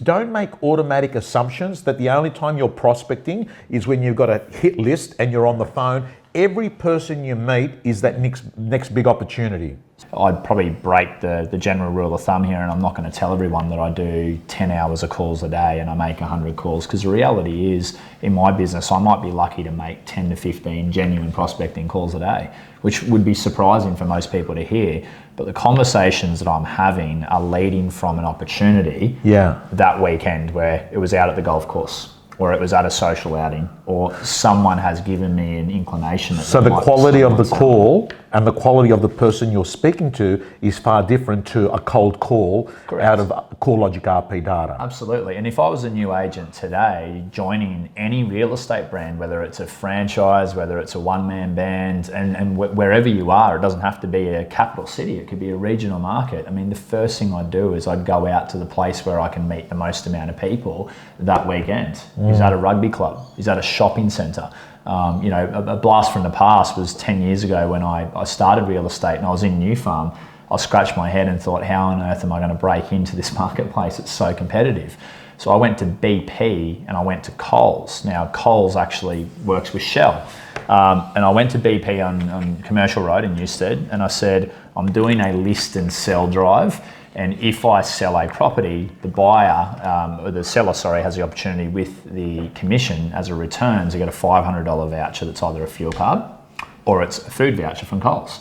don't make automatic assumptions that the only time you're prospecting is when you've got a hit list and you're on the phone. Every person you meet is that next big opportunity. I'd probably break the general rule of thumb here, and I'm not going to tell everyone that I do 10 hours of calls a day and I make 100 calls, because the reality is, in my business, I might be lucky to make 10 to 15 genuine prospecting calls a day, which would be surprising for most people to hear. But the conversations that I'm having are leading from an opportunity that weekend where it was out at the golf course, or it was at a social outing, or someone has given me an inclination. So the quality of the call and the quality of the person you're speaking to is far different to a cold call out of CoreLogic RP data. Absolutely. And if I was a new agent today, joining any real estate brand, whether it's a franchise, whether it's a one-man band, and wherever you are, it doesn't have to be a capital city, it could be a regional market. I mean, the first thing I'd do is I'd go out to the place where I can meet the most amount of people that weekend. Is that a rugby club? Is that a shopping centre? A blast from the past was 10 years ago when I started real estate and I was in New Farm. I scratched my head and thought, how on earth am I going to break into this marketplace? It's so competitive. So I went to BP and I went to Coles. Now Coles actually works with Shell. And I went to BP on Commercial Road in Newstead and I said, I'm doing a list and sell drive. And if I sell a property, the buyer, or the seller, has the opportunity with the commission as a return to get a $500 voucher that's either a fuel card or it's a food voucher from Coles.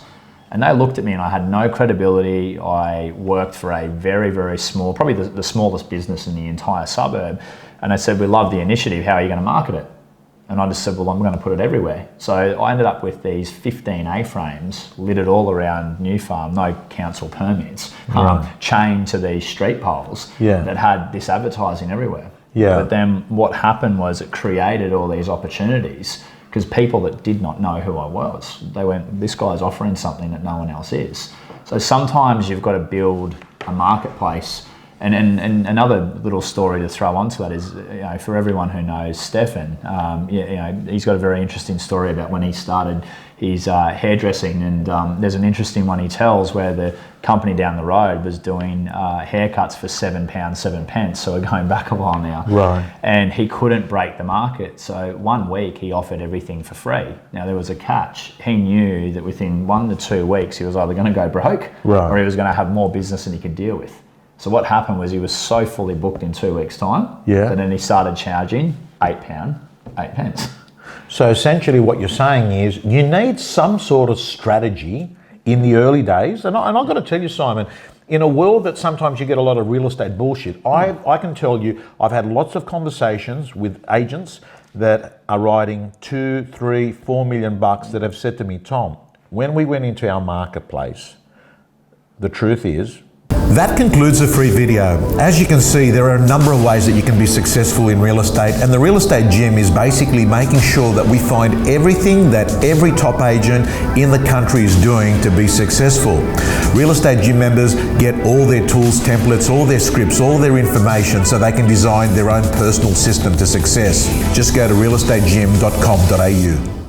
And they looked at me and I had no credibility. I worked for a very, very small, probably the smallest business in the entire suburb. And they said, we love the initiative, how are you going to market it? And I just said, well, I'm going to put it everywhere. So I ended up with these 15 A-frames littered all around New Farm, no council permits, chained to these street poles that had this advertising everywhere. But then what happened was it created all these opportunities because people that did not know who I was, they went, this guy's offering something that no one else is. So sometimes you've got to build a marketplace. And another little story to throw onto that is, for everyone who knows Stefan, he's got a very interesting story about when he started his hairdressing, and there's an interesting one he tells where the company down the road was doing haircuts for £7, 7 pence, so we're going back a while now. Right. And he couldn't break the market, so 1 week he offered everything for free. Now there was a catch. He knew that within 1 to 2 weeks he was either going to go broke or he was going to have more business than he could deal with. So what happened was he was so fully booked in 2 weeks' time that then he started charging £8, 8 pence. So essentially what you're saying is you need some sort of strategy in the early days. And I've got to tell you, Simon, in a world that sometimes you get a lot of real estate bullshit, I can tell you I've had lots of conversations with agents that are writing 2, 3, 4 million bucks that have said to me, Tom, when we went into our marketplace, the truth is, that concludes the free video. As you can see, there are a number of ways that you can be successful in real estate, and the Real Estate Gym is basically making sure that we find everything that every top agent in the country is doing to be successful. Real Estate Gym members get all their tools, templates, all their scripts, all their information so they can design their own personal system to success. Just go to realestategym.com.au.